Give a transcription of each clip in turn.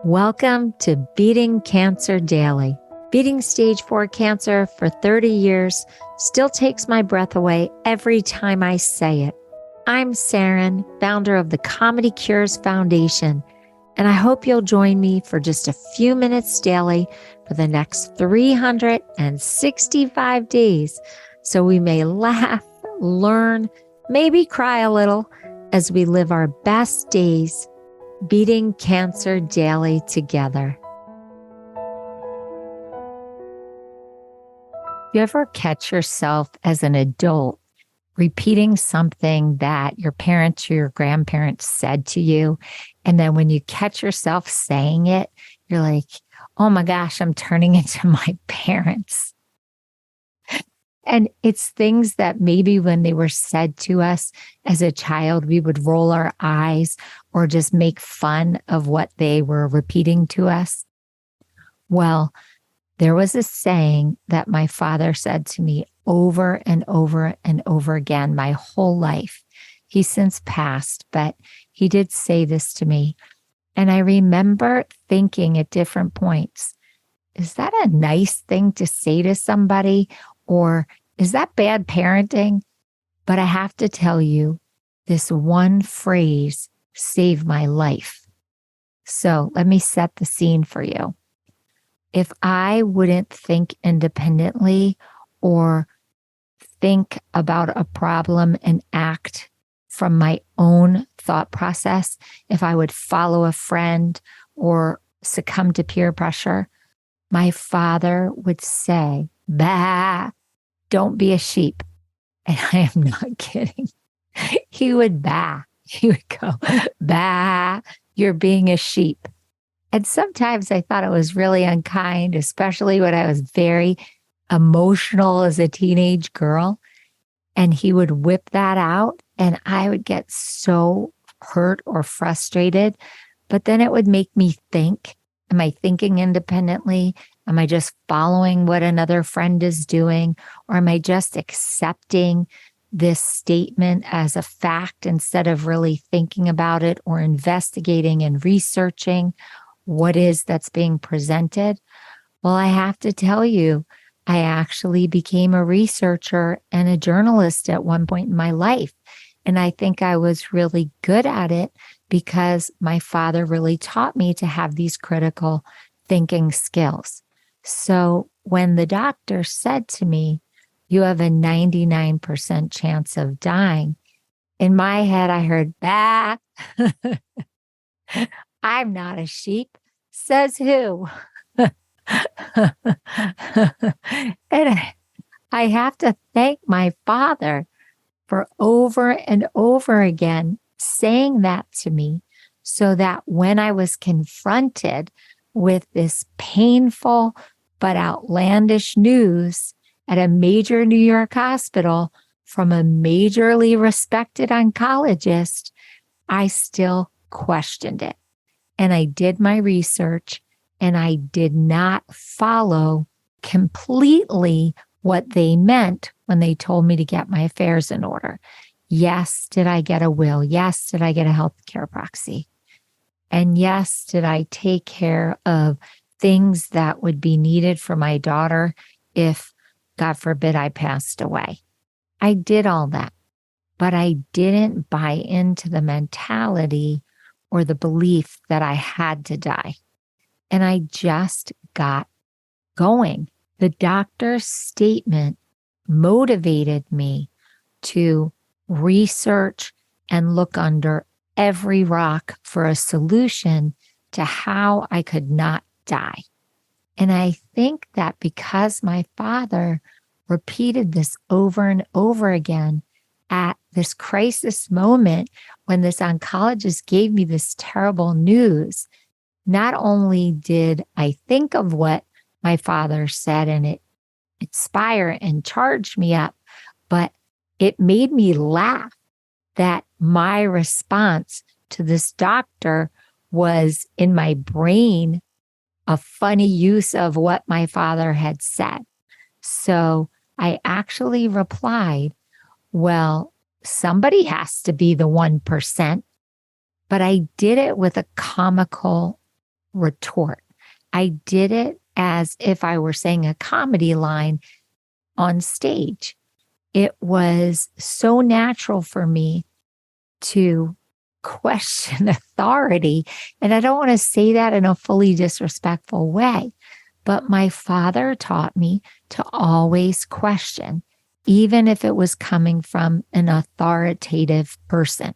Welcome to Beating Cancer Daily. Beating stage 4 cancer for 30 years still takes my breath away every time I say it. I'm Saranne, founder of the Comedy Cures Foundation, and I hope you'll join me for just a few minutes daily for the next 365 days so we may laugh, learn, maybe cry a little as we live our best days beating cancer daily together. You ever catch yourself as an adult repeating something that your parents or your grandparents said to you, and then when you catch yourself saying it, you're like, oh my gosh, I'm turning into my parents. And it's things that maybe when they were said to us as a child, we would roll our eyes or just make fun of what they were repeating to us. Well, there was a saying that my father said to me over and over and over again my whole life. He's since passed, but he did say this to me. And I remember thinking at different points, is that a nice thing to say to somebody? Or is that bad parenting? But I have to tell you, this one phrase saved my life. So let me set the scene for you. If I wouldn't think independently or think about a problem and act from my own thought process, if I would follow a friend or succumb to peer pressure, my father would say, bah, don't be a sheep. And I am not kidding. He would bah. He would go, bah, you're being a sheep. And sometimes I thought it was really unkind, especially when I was very emotional as a teenage girl. And he would whip that out and I would get so hurt or frustrated. But then it would make me think, am I thinking independently? Am I just following what another friend is doing? Or am I just accepting this statement as a fact instead of really thinking about it or investigating and researching what is that's being presented? Well, I have to tell you, I actually became a researcher and a journalist at one point in my life. And I think I was really good at it because my father really taught me to have these critical thinking skills. So when the doctor said to me, you have a 99% chance of dying, in my head, I heard, bah, I'm not a sheep. Says who? And I have to thank my father for over and over again saying that to me so that when I was confronted with this painful but outlandish news at a major New York hospital from a majorly respected oncologist, I still questioned it. And I did my research and I did not follow completely what they meant when they told me to get my affairs in order. Yes, did I get a will? Yes, did I get a healthcare proxy? And yes, did I take care of things that would be needed for my daughter if, God forbid, I passed away? I did all that, but I didn't buy into the mentality or the belief that I had to die. And I just got going. The doctor's statement motivated me to research and look under every rock for a solution to how I could not die. And I think that because my father repeated this over and over again at this crisis moment when this oncologist gave me this terrible news, not only did I think of what my father said and it inspired and charged me up, but it made me laugh that my response to this doctor was in my brain a funny use of what my father had said. So I actually replied, well, somebody has to be the 1%, but I did it with a comical retort. I did it as if I were saying a comedy line on stage. It was so natural for me to question authority. And I don't want to say that in a fully disrespectful way, but my father taught me to always question, even if it was coming from an authoritative person.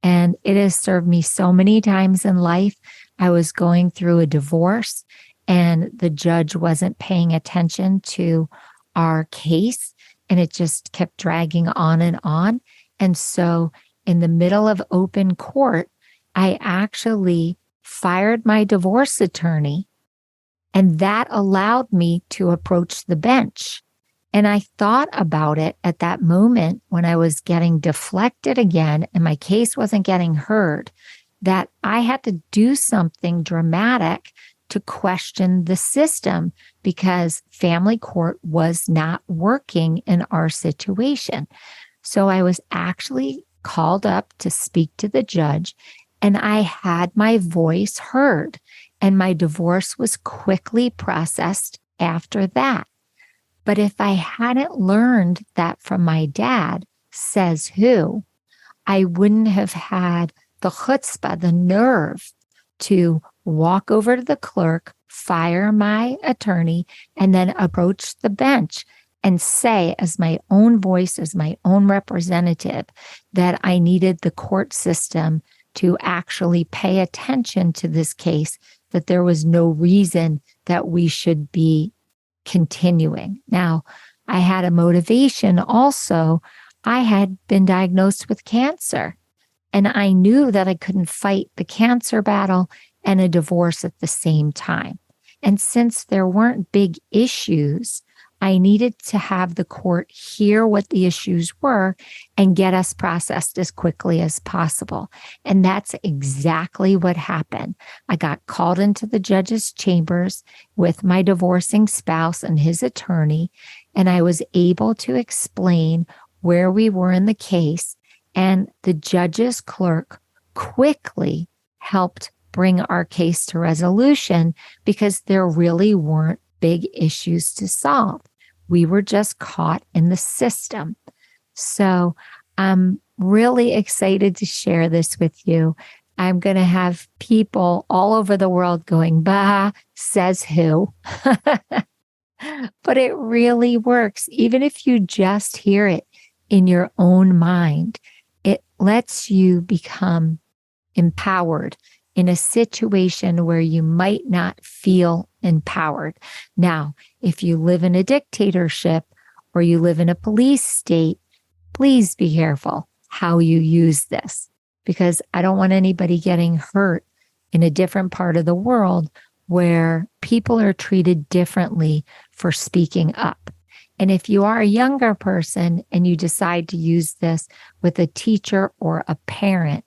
And it has served me so many times in life. I was going through a divorce and the judge wasn't paying attention to our case, and it just kept dragging on and on. And so in the middle of open court, I actually fired my divorce attorney, and that allowed me to approach the bench. And I thought about it at that moment when I was getting deflected again and my case wasn't getting heard, that I had to do something dramatic to question the system because family court was not working in our situation. So I was actually called up to speak to the judge, and I had my voice heard, and my divorce was quickly processed after that. But if I hadn't learned that from my dad, says who, I wouldn't have had the chutzpah, the nerve to walk over to the clerk, fire my attorney, and then approach the bench and say, as my own voice, as my own representative, that I needed the court system to actually pay attention to this case, that there was no reason that we should be continuing. Now, I had a motivation also. I had been diagnosed with cancer, and I knew that I couldn't fight the cancer battle and a divorce at the same time. And since there weren't big issues, I needed to have the court hear what the issues were and get us processed as quickly as possible. And that's exactly what happened. I got called into the judge's chambers with my divorcing spouse and his attorney, and I was able to explain where we were in the case. And the judge's clerk quickly helped bring our case to resolution because there really weren't big issues to solve. We were just caught in the system. So I'm really excited to share this with you. I'm going to have people all over the world going, bah, says who? But it really works. Even if you just hear it in your own mind, it lets you become empowered in a situation where you might not feel empowered. Now, if you live in a dictatorship or you live in a police state, please be careful how you use this, because I don't want anybody getting hurt in a different part of the world where people are treated differently for speaking up. And if you are a younger person and you decide to use this with a teacher or a parent,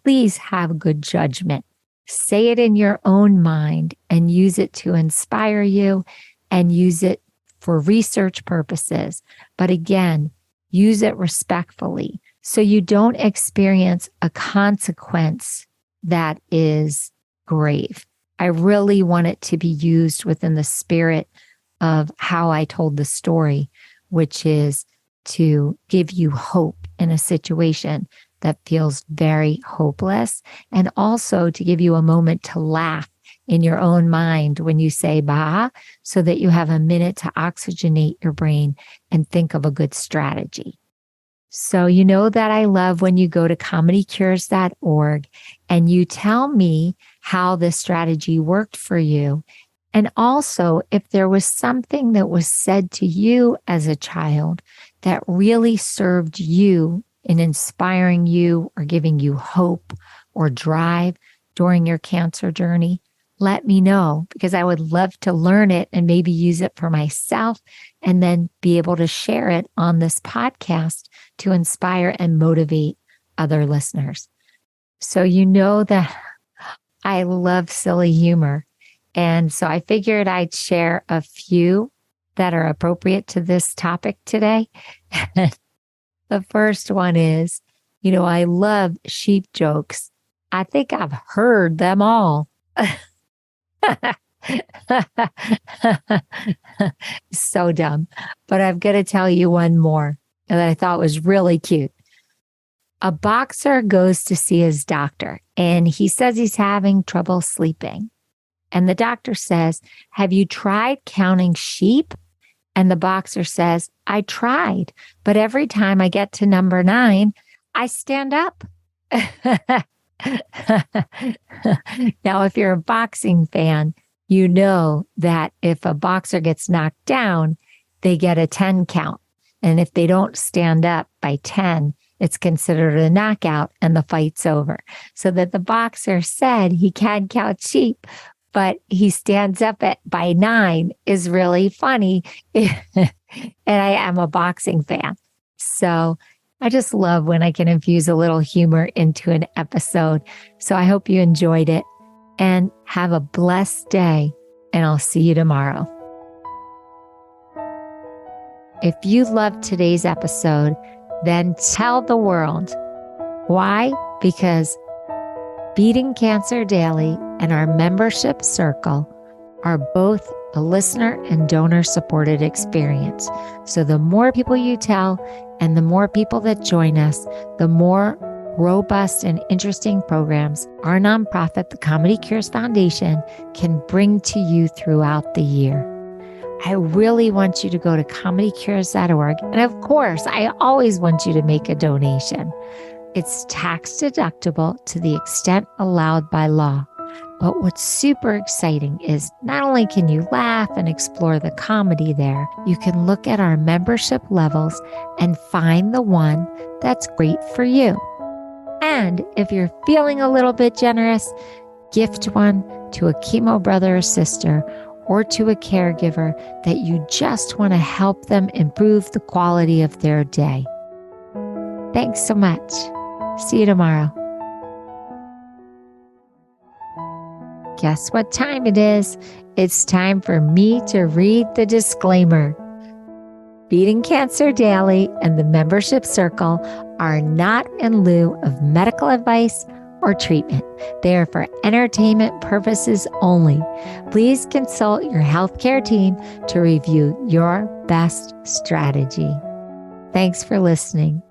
please have good judgment. Say it in your own mind and use it to inspire you and use it for research purposes. But again, use it respectfully so you don't experience a consequence that is grave. I really want it to be used within the spirit of how I told the story, which is to give you hope in a situation that feels very hopeless, and also to give you a moment to laugh in your own mind when you say bah, so that you have a minute to oxygenate your brain and think of a good strategy. So you know that I love when you go to comedycures.org and you tell me how this strategy worked for you. And also, if there was something that was said to you as a child that really served you in inspiring you or giving you hope or drive during your cancer journey, let me know, because I would love to learn it and maybe use it for myself and then be able to share it on this podcast to inspire and motivate other listeners. So you know that I love silly humor. And so I figured I'd share a few that are appropriate to this topic today. The first one is, I love sheep jokes. I think I've heard them all. So dumb. But I've got to tell you one more that I thought was really cute. A boxer goes to see his doctor and he says he's having trouble sleeping. And the doctor says, "Have you tried counting sheep?" And the boxer says, "I tried, but every time I get to number 9, I stand up." Now, if you're a boxing fan, you know that if a boxer gets knocked down, they get a 10 count. And if they don't stand up by 10, it's considered a knockout and the fight's over. So that the boxer said he can count sheep, but he stands up by 9 is really funny. And I am a boxing fan. So I just love when I can infuse a little humor into an episode. So I hope you enjoyed it and have a blessed day. And I'll see you tomorrow. If you loved today's episode, then tell the world. Why? Because Beating Cancer Daily and our membership circle are both a listener and donor supported experience. So the more people you tell and the more people that join us, the more robust and interesting programs our nonprofit, the Comedy Cures Foundation, can bring to you throughout the year. I really want you to go to comedycures.org. And of course, I always want you to make a donation. It's tax deductible to the extent allowed by law. But what's super exciting is not only can you laugh and explore the comedy there, you can look at our membership levels and find the one that's great for you. And if you're feeling a little bit generous, gift one to a chemo brother or sister or to a caregiver that you just want to help them improve the quality of their day. Thanks so much. See you tomorrow. Guess what time it is? It's time for me to read the disclaimer. Beating Cancer Daily and the membership circle are not in lieu of medical advice or treatment. They are for entertainment purposes only. Please consult your healthcare team to review your best strategy. Thanks for listening.